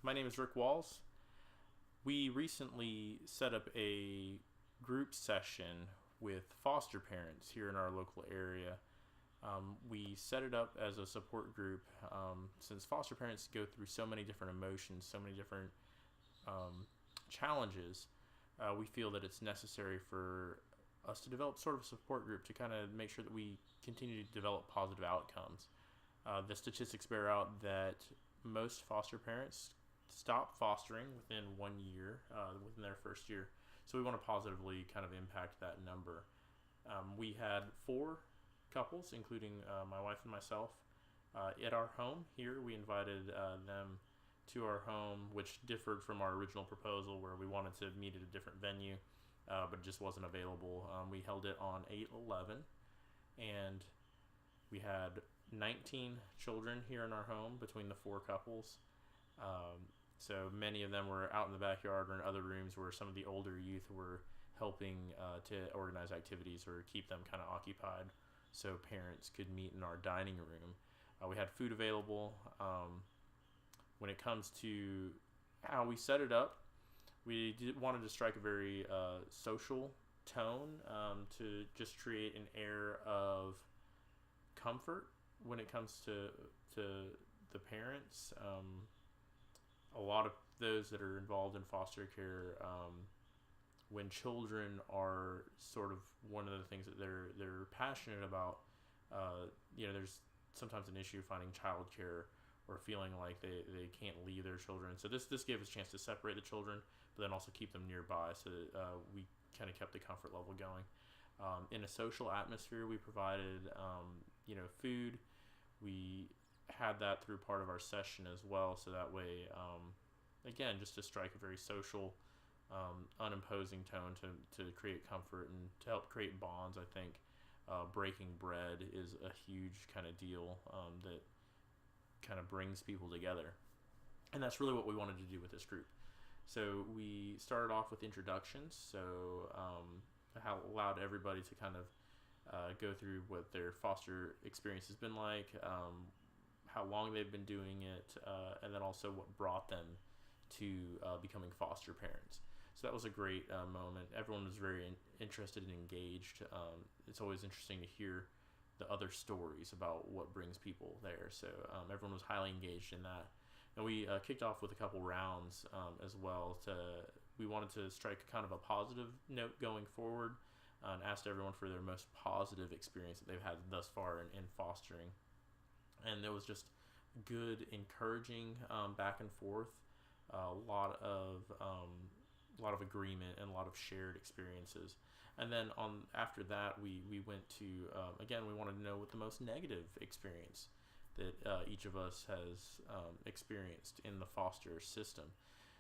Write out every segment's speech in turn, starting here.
My name is Rick Walz. We recently set up a group session with foster parents here in our local area. We set it up as a support group since foster parents go through so many different emotions, so many different challenges. We feel that it's necessary for us to develop sort of a support group to kind of make sure that we continue to develop positive outcomes. The statistics bear out that most foster parents stop fostering within 1 year, within their first year. So we want to positively kind of impact that number. We had 4 couples, including my wife and myself, at our home here. We invited them to our home, which differed from our original proposal where we wanted to meet at a different venue, but it just wasn't available. We held it on 8/11, and we had 19 children here in our home between the 4 couples. So many of them were out in the backyard or in other rooms where some of the older youth were helping to organize activities or keep them kind of occupied so parents could meet in our dining room. We had food available. When it comes to how we set it up, we wanted to strike a very social tone to just create an air of comfort when it comes to the parents. A lot of those that are involved in foster care, when children are sort of one of the things that they're passionate about, there's sometimes an issue finding childcare or feeling like they can't leave their children. So this gave us a chance to separate the children, but then also keep them nearby, so that we kind of kept the comfort level going. In a social atmosphere, we provided food. We had that through part of our session as well, so that way, again, just to strike a very social, unimposing tone to create comfort and to help create bonds. I think breaking bread is a huge kind of deal that kind of brings people together, and that's really what we wanted to do with this group. So we started off with introductions, so allowed everybody to kind of go through what their foster experience has been like, how long they've been doing it, and then also what brought them to becoming foster parents. So that was a great moment. Everyone was very interested and engaged. It's always interesting to hear the other stories about what brings people there. So everyone was highly engaged in that. And we kicked off with a couple rounds as well. We wanted to strike kind of a positive note going forward, and asked everyone for their most positive experience that they've had thus far in fostering. And there was just good, encouraging back and forth, a lot of agreement and a lot of shared experiences. And then after that, we went to again, we wanted to know what the most negative experience that each of us has experienced in the foster system.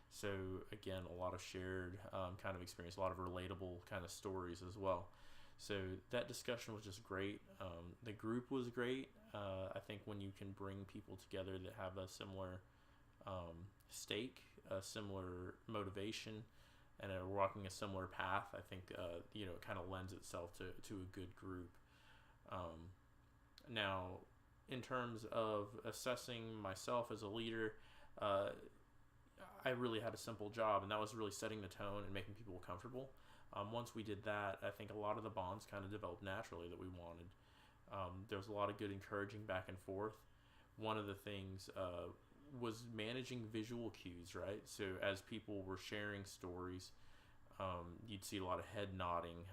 So again, a lot of shared kind of experience, a lot of relatable kind of stories as well. So that discussion was just great. The group was great. I think when you can bring people together that have a similar stake, a similar motivation, and are walking a similar path, I think it kind of lends itself to a good group. Now, in terms of assessing myself as a leader, I really had a simple job, and that was really setting the tone and making people comfortable. Once we did that, I think a lot of the bonds kind of developed naturally that we wanted. There was a lot of good encouraging back and forth. One of the things was managing visual cues, right? So as people were sharing stories, you'd see a lot of head nodding,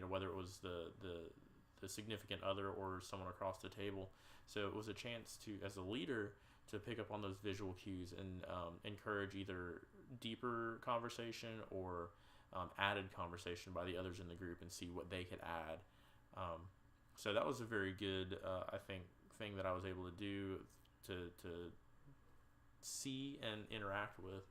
whether it was the significant other or someone across the table. So it was a chance to, as a leader, to pick up on those visual cues and encourage either deeper conversation or added conversation by the others in the group and see what they could add. So that was a very good, I think, thing that I was able to do to see and interact with.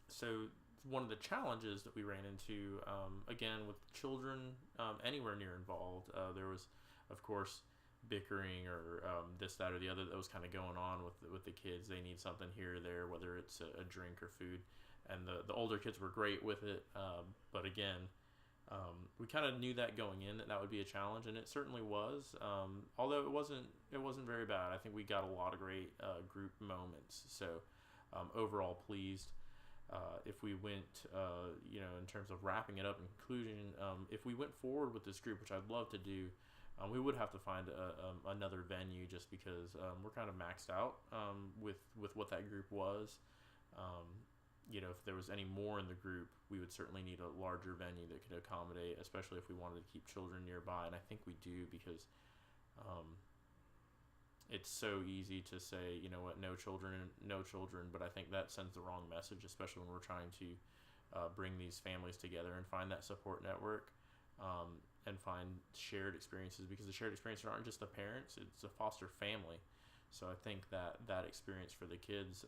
So one of the challenges that we ran into, again, with children anywhere near involved, there was, of course, bickering or this, that, or the other that was kind of going on with the kids. They need something here or there, whether it's a drink or food. And the older kids were great with it, but again, We kind of knew that going in that would be a challenge, and it certainly was. Although it wasn't very bad. I think we got a lot of great group moments. So overall pleased. If we went, in terms of wrapping it up in conclusion, if we went forward with this group, which I'd love to do, we would have to find another venue just because we're kind of maxed out with what that group was. If there was any more in the group, we would certainly need a larger venue that could accommodate, especially if we wanted to keep children nearby. And I think we do because it's so easy to say, you know what, no children, no children. But I think that sends the wrong message, especially when we're trying to bring these families together and find that support network and find shared experiences, because the shared experiences aren't just the parents, it's a foster family. So I think that experience for the kids,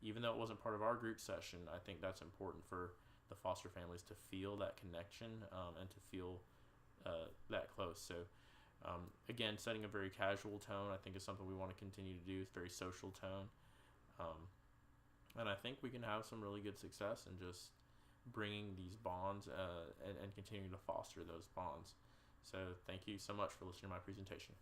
even though it wasn't part of our group session, I think that's important for the foster families to feel that connection and to feel that close. So again, setting a very casual tone, I think, is something we want to continue to do. It's very social tone. And I think we can have some really good success in just bringing these bonds and continuing to foster those bonds. So thank you so much for listening to my presentation.